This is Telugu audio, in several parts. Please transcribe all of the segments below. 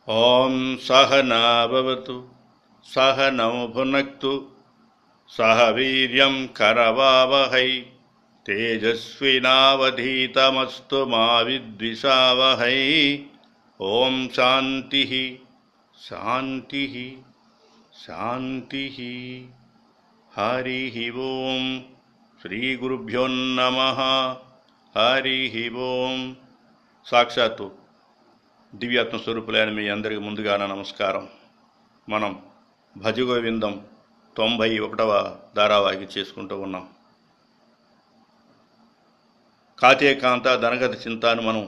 ఓం సహనా భవతు సహనౌ భునక్తు సహ వీర్యం కరవావహై తేజస్వినావధీతమస్తు మా విద్విషావహై. ఓం శాంతి శాంతి శాంతి. హరి ఓం. శ్రీ గురుభ్యో నమః. హరి ఓం. సాక్షాత్తు దివ్యాత్మ స్వరూపులైన మీ అందరికీ ముందుగా నా నమస్కారం. మనం భజగోవిందం 91వ ధారావాహిక చేసుకుంటూ ఉన్నాం. కాంత ధనగత చింత అని మనం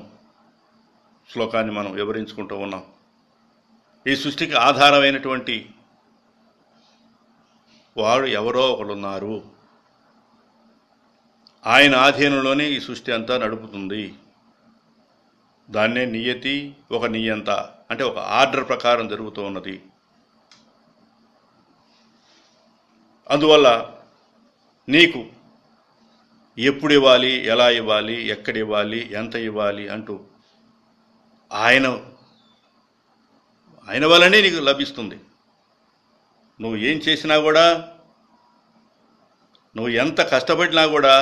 శ్లోకాన్ని మనం వివరించుకుంటూ ఉన్నాం. ఈ సృష్టికి ఆధారమైనటువంటి వాడు ఎవరో ఒకడున్నారు. ఆయన ఆధీనంలోనే ఈ సృష్టి అంతా నడుపుతుంది. దాన్నే నియతి, ఒక నియంత అంటే ఒక ఆర్డర్ ప్రకారం జరుగుతూ ఉన్నది. అందువల్ల నీకు ఎప్పుడు ఇవ్వాలి, ఎలా ఇవ్వాలి, ఎక్కడ ఇవ్వాలి, ఎంత ఇవ్వాలి అంటూ ఆయన వల్లనే నీకు లభిస్తుంది. నువ్వు ఏం చేసినా కూడా, నువ్వు ఎంత కష్టపడినా కూడా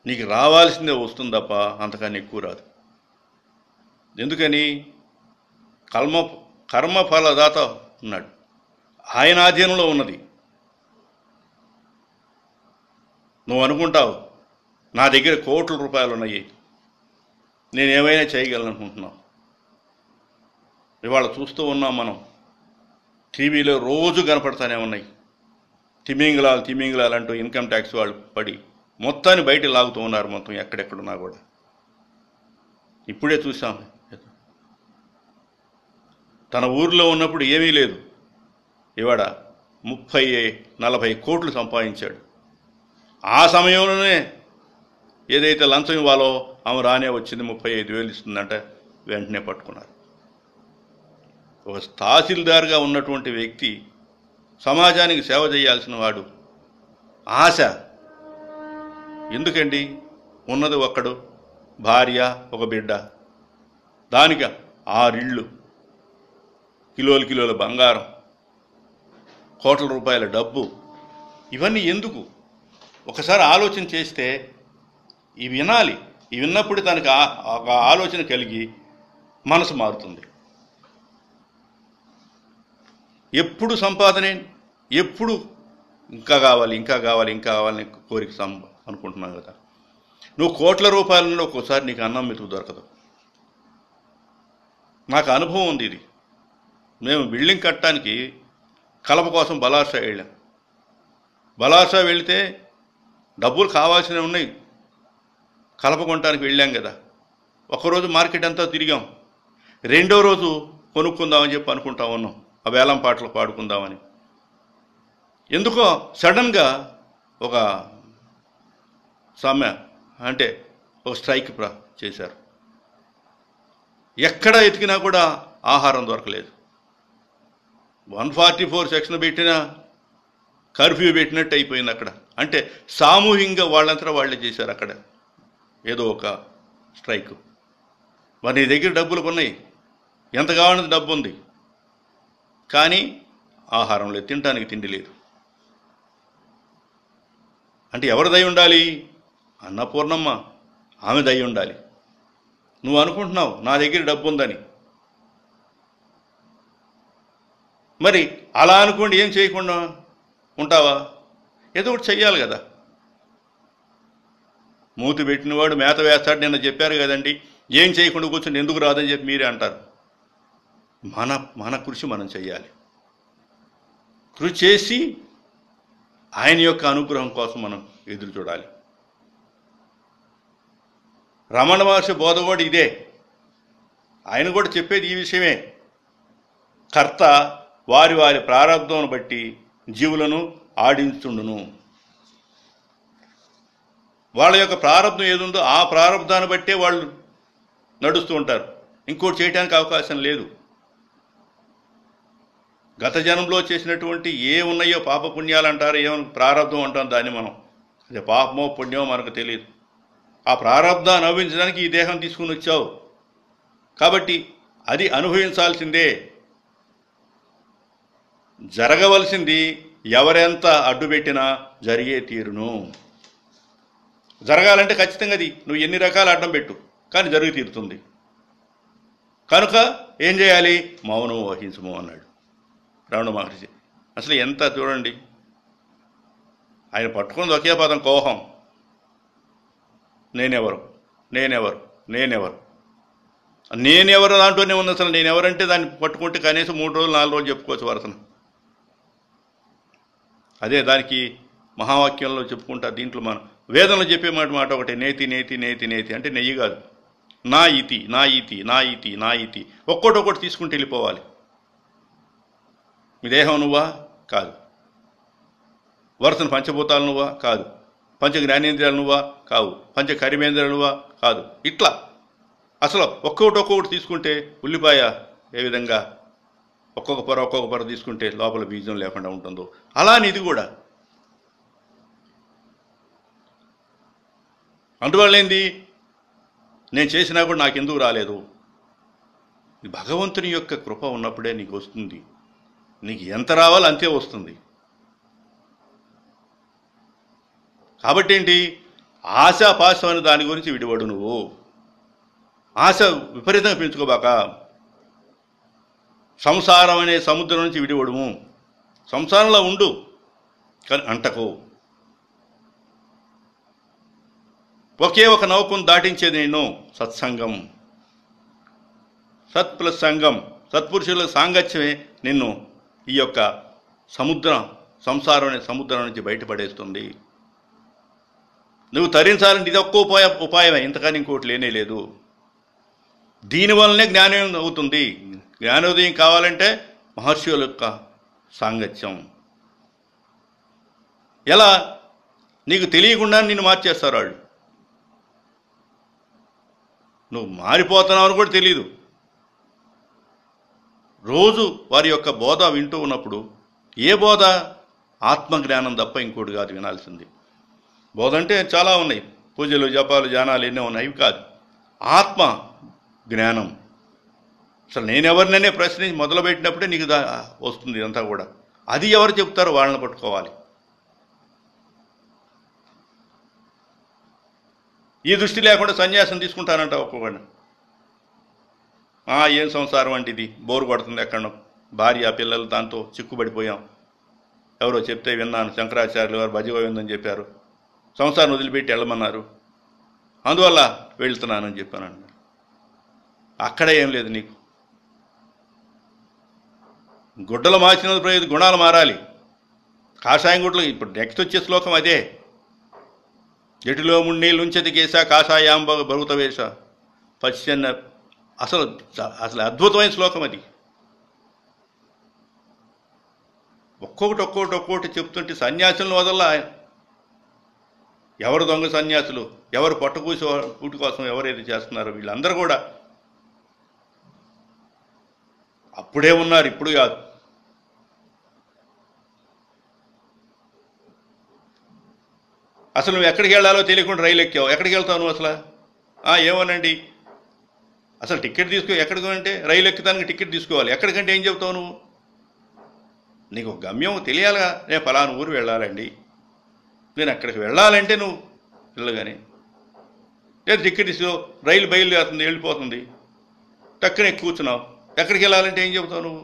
నీకు రావాల్సిందే వస్తుంది తప్ప అంతకన్నా ఎక్కువ రాదు. ఎందుకని? కర్మఫలదాత ఉన్నాడు, ఆయన ఆధీనంలో ఉన్నది. నువ్వు అనుకుంటావు నా దగ్గర కోట్ల రూపాయలు ఉన్నాయి, నేనేమైనా చేయగలను అనుకుంటున్నావు. ఇవాళ చూస్తూ ఉన్నాం మనం, టీవీలో రోజు కనపడతానే ఉన్నాయి తిమింగలాలు అంటూ ఇన్కమ్ ట్యాక్స్ వాళ్ళు పడి మొత్తాన్ని బయట లాగుతూ ఉన్నారు. మొత్తం ఎక్కడెక్కడున్నా కూడా ఇప్పుడే చూసాం. తన ఊరిలో ఉన్నప్పుడు ఏమీ లేదు, ఇవాడ 30-40 కోట్లు సంపాదించాడు. ఆ సమయంలోనే ఏదైతే లంచం ఇవ్వాలో ఆమె రానే వచ్చింది, 35,000 ఇస్తుందంటే వెంటనే పట్టుకున్నారు. ఒక తహసీల్దార్గా ఉన్నటువంటి వ్యక్తి సమాజానికి సేవ చేయాల్సిన వాడు ఆశ ఎందుకండి? ఉన్నది ఒక్కడు, భార్య, ఒక బిడ్డ, దానికి 6 ఇళ్ళు, కిలోల బంగారం, కోట్ల రూపాయల డబ్బు, ఇవన్నీ ఎందుకు? ఒకసారి ఆలోచన చేస్తే ఇవి వినాలి. ఇవి విన్నప్పుడు తనకు ఒక ఆలోచన కలిగి మనసు మారుతుంది. ఎప్పుడు సంపాదనే, ఎప్పుడు ఇంకా కావాలని కోరిక అనుకుంటున్నావు కదా. నువ్వు కోట్ల రూపాయలలో ఒక్కోసారి నీకు అన్నం మెతుకు దొరకదు. నాకు అనుభవం ఉంది ఇది. మేము బిల్డింగ్ కట్టడానికి కలప కోసం బలార్సా వెళ్ళాం. బలార్సా వెళితే డబ్బులు కావాల్సినవి ఉన్నాయి, కలప కొనడానికి వెళ్ళాం కదా. ఒకరోజు మార్కెట్ అంతా తిరిగాం, రెండో రోజు కొనుక్కుందామని చెప్పి అనుకుంటా ఉన్నాం, ఆ వేలం పాటలు పాడుకుందామని. ఎందుకో సడన్గా ఒక సమ్మె అంటే ఒక స్ట్రైక్ చేశారు. ఎక్కడ ఎతికినా కూడా ఆహారం దొరకలేదు. 144 సెక్షన్ పెట్టినా కర్ఫ్యూ పెట్టినట్టు అయిపోయింది అక్కడ. అంటే సామూహికంగా వాళ్ళంతా వాళ్ళే చేశారు అక్కడ ఏదో ఒక స్ట్రైక్. మరి నీ దగ్గర డబ్బులు ఉన్నాయి, ఎంత కావాలని డబ్బు ఉంది, కానీ ఆహారం లేదు, తినడానికి తిండి లేదు. అంటే ఎవరి దయ ఉండాలి? అన్నపూర్ణమ్మ, ఆమె దయ ఉండాలి. నువ్వు అనుకుంటున్నావు నా దగ్గర డబ్బు ఉందని. మరి అలా అనుకోండి, ఏం చేయకుండా ఉంటావా? ఏదో ఒకటి చెయ్యాలి కదా. మూతి పెట్టినవాడు మేత వేస్తాడు, నిన్న చెప్పారు కదండి. ఏం చేయకుండా కూర్చొని ఎందుకు రాదని చెప్పి మీరే అంటారు. మన కృషి మనం చెయ్యాలి. కృషి చేసి ఆయన యొక్క అనుగ్రహం కోసం మనం ఎదురు చూడాలి. రమణ మహర్షి బోధ కూడా ఇదే. ఆయన కూడా చెప్పేది ఈ విషయమే. కర్త వారి ప్రారంధం బట్టి జీవులను ఆడించుండును. వాళ్ళ యొక్క ప్రారంధం ఏదుందో ఆ ప్రారంధాన్ని బట్టే వాళ్ళు నడుస్తూ ఉంటారు. ఇంకోటి చేయడానికి అవకాశం లేదు. గత జన్మలో చేసినటువంటి ఏ ఉన్నాయో పాపపుణ్యాలు అంటారు, ఏమని ప్రారంధం అంటాం దాన్ని మనం. అదే పాపమో పుణ్యమో మనకు తెలియదు. ఆ ప్రారంధాన్ని నవ్వించడానికి ఈ దేహం తీసుకుని వచ్చావు. కాబట్టి అది అనుభవించాల్సిందే. జరగవలసింది ఎవరెంత అడ్డుపెట్టినా జరిగే తీరును. జరగాలంటే ఖచ్చితంగా అది నువ్వు ఎన్ని రకాల అడ్డం పెట్టు, కానీ జరిగి తీరుతుంది. కనుక ఏం చేయాలి? మౌనం వహించము అన్నాడు రమణ మహర్షి. అసలు ఎంత చూడండి, ఆయన పట్టుకున్నది ఒకే పదం, కోహం. నేనెవరు నేనెవరు నేనెవరు నేనెవరు దాంట్లోనే ఉంది. అసలు నేనెవరంటే దాన్ని పట్టుకుంటే కనీసం 3 రోజులు 4 రోజులు చెప్పుకోవచ్చు వరసన. అదే దానికి మహావాక్యంలో చెప్పుకుంటా. దీంట్లో మనం వేదంలో చెప్పే మాట ఒకటి, నేతి నేతి నేతి నేతి అంటే నెయ్యి కాదు, నా ఇతి నా ఇతి నా ఇతి నా ఇతి. ఒక్కొక్కటి తీసుకుంటూ వెళ్ళిపోవాలి. మీ దేహం నువ్వా? కాదు. వరుసన పంచభూతాలు నువ్వా? కాదు. పంచ జ్ఞానేంద్రియాలు నువ్వా? కావు. పంచ కర్మేంద్రియాలు నువ్వా? కాదు. ఇట్లా అసలు ఒక్కొక్కటి తీసుకుంటే ఉల్లిపాయ ఏ విధంగా ఒక్కొక్క పొర తీసుకుంటే లోపల బీజం లేకుండా ఉంటుందో అలానే ఇది కూడా. అందువల్ల ఏంది, నేను చేసినా కూడా నాకెందుకు రాలేదు? భగవంతుని యొక్క కృప ఉన్నప్పుడే నీకు వస్తుంది. నీకు ఎంత రావాలో అంతే వస్తుంది. కాబట్టి ఏంటి, ఆశాపాశం అనే దాని గురించి విడిపడు. నువ్వు ఆశ విపరీతంగా పెంచుకోబాక. సంసారం అనే సముద్రం నుంచి విడిపడుము. సంసారంలో ఉండు, కానీ అంటకు. ఒకే ఒక నౌకను దాటించేది నేను సత్సంగం. సత్ ప్లస్ సంఘం, సత్పురుషుల సాంగత్యమే నిన్ను ఈ యొక్క సంసారం అనే సముద్రం నుంచి బయటపడేస్తుంది. నువ్వు తరించాలంటే ఇది ఒక్క ఉపాయమే, ఇంతకని ఇంకోటి లేనే లేదు. దీనివల్లనే జ్ఞానం అవుతుంది. జ్ఞానోదయం కావాలంటే మహర్షుల యొక్క సాంగత్యం. ఎలా? నీకు తెలియకుండా నిన్ను మార్చేస్తారు వాళ్ళు. నువ్వు మారిపోతున్నావని కూడా తెలియదు. రోజు వారి యొక్క బోధ వింటూ ఉన్నప్పుడు, ఏ బోధ? ఆత్మజ్ఞానం తప్ప ఇంకోటి కాదు వినాల్సింది. బోధ అంటే చాలా ఉన్నాయి, పూజలు జపాలు ధ్యానాలు ఎన్నో ఉన్నాయి. ఇవి కాదు, ఆత్మ జ్ఞానం. అసలు నేనెవరిననే ప్రశ్న మొదలుపెట్టినప్పుడే నీకు వస్తుంది ఇదంతా కూడా. అది ఎవరు చెప్తారో వాళ్ళని పట్టుకోవాలి. ఈ దృష్టి లేకుండా సన్యాసం తీసుకుంటానంట ఒక్కొక్కడిని. ఏం సంసారం అంటే ఇది, బోరు కొడుతుంది, ఎక్కడో భార్య పిల్లలు దాంతో చిక్కుబడిపోయాం. ఎవరో చెప్తే విన్నాను, శంకరాచార్యులు వారు భజగోవిందని చెప్పారు, సంసారం వదిలిపెట్టి వెళ్ళమన్నారు, అందువల్ల వెళ్తున్నానని చెప్పాను. అక్కడ ఏం లేదు నీకు. గుడ్డలు మార్చినందుకు ప్రయోజనం, గుణాలు మారాలి. కాషాయం గుడ్డలు ఇప్పుడు నెక్స్ట్ వచ్చే శ్లోకం అదే. జటిలో మున్నీళ్ళు ఉంచెతి కేశ కాషాయాం బరువుత వేష పశ్చన్న. అసలు అద్భుతమైన శ్లోకం అది. ఒక్కొక్కటి చెప్తుంటే సన్యాసులను వదల్లా. ఎవరు దొంగ సన్యాసులు, ఎవరు కూటి కోసం ఎవరైతే చేస్తున్నారో వీళ్ళందరూ కూడా అప్పుడే ఉన్నారు, ఇప్పుడు కాదు. అసలు నువ్వు ఎక్కడికి వెళ్ళాలో తెలియకుండా రైలు ఎక్కావు. ఎక్కడికి వెళ్తావు నువ్వు అసలు? ఏమోనండి, అసలు టికెట్ ఎక్కడికి అంటే రైలు ఎక్కడానికి టికెట్ తీసుకోవాలి. ఎక్కడికంటే ఏం చెప్తావు నువ్వు? నీకు గమ్యం తెలియాలిగా. నేను ఫలానా ఊరు వెళ్ళాలండి, నేను అక్కడికి వెళ్ళాలంటే నువ్వు వెళ్ళగానే లేదు టికెట్ తీసుకో, రైలు బయలుదేరుతుంది, వెళ్ళిపోతుంది, టక్కున ఎక్కి కూర్చున్నావు. ఎక్కడికి వెళ్ళాలంటే ఏం చెబుతావు నువ్వు?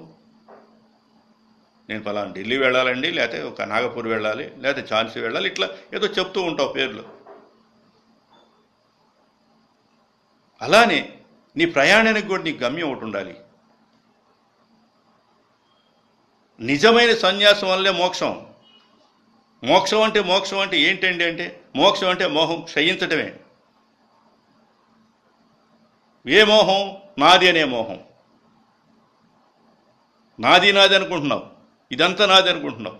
నేను ఫలానా ఢిల్లీ వెళ్ళాలండి, లేకపోతే ఒక నాగపూర్ వెళ్ళాలి, లేకపోతే ఝాన్సీ వెళ్ళాలి, ఇట్లా ఏదో చెప్తూ ఉంటావు పేర్లు. అలానే నీ ప్రయాణానికి కూడా నీ గమ్యం ఒకటి ఉండాలి. నిజమైన సన్యాసం వల్లే మోక్షం. మోక్షం అంటే ఏంటండి అంటే, మోక్షం అంటే మోహం క్షయించటమే. ఏ మోహం? నాది అనే మోహం. నాది అనుకుంటున్నావు, ఇదంతా నాది అనుకుంటున్నావు,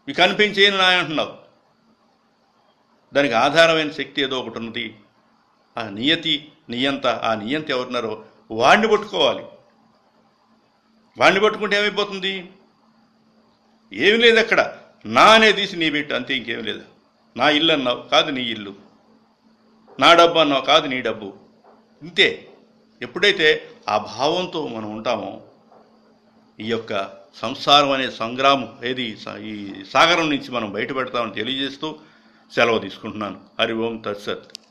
ఇవి కనిపించేది నా అంటున్నావు. దానికి ఆధారమైన శక్తి ఏదో ఒకటి ఉన్నది, ఆ నియంత. ఆ నియంత ఎవరున్నారో వాడిని పట్టుకోవాలి. వాడిని పట్టుకుంటే ఏమైపోతుంది? ఏమి లేదు అక్కడ. నా అనే తీసి నీ పెట్టు, అంతే, ఇంకేం లేదు. నా ఇల్లు అన్నావు, కాదు నీ ఇల్లు. నా డబ్బు అన్నావు, కాదు నీ డబ్బు. ఇంతే. ఎప్పుడైతే ఆ భావంతో మనం ఉంటామో ఈ యొక్క సంసారం అనే సంగ్రామం ఈ సాగరం నుంచి మనం బయటపెడతామని తెలియజేస్తూ సెలవు తీసుకుంటున్నాను. హరి ఓం తత్సత్.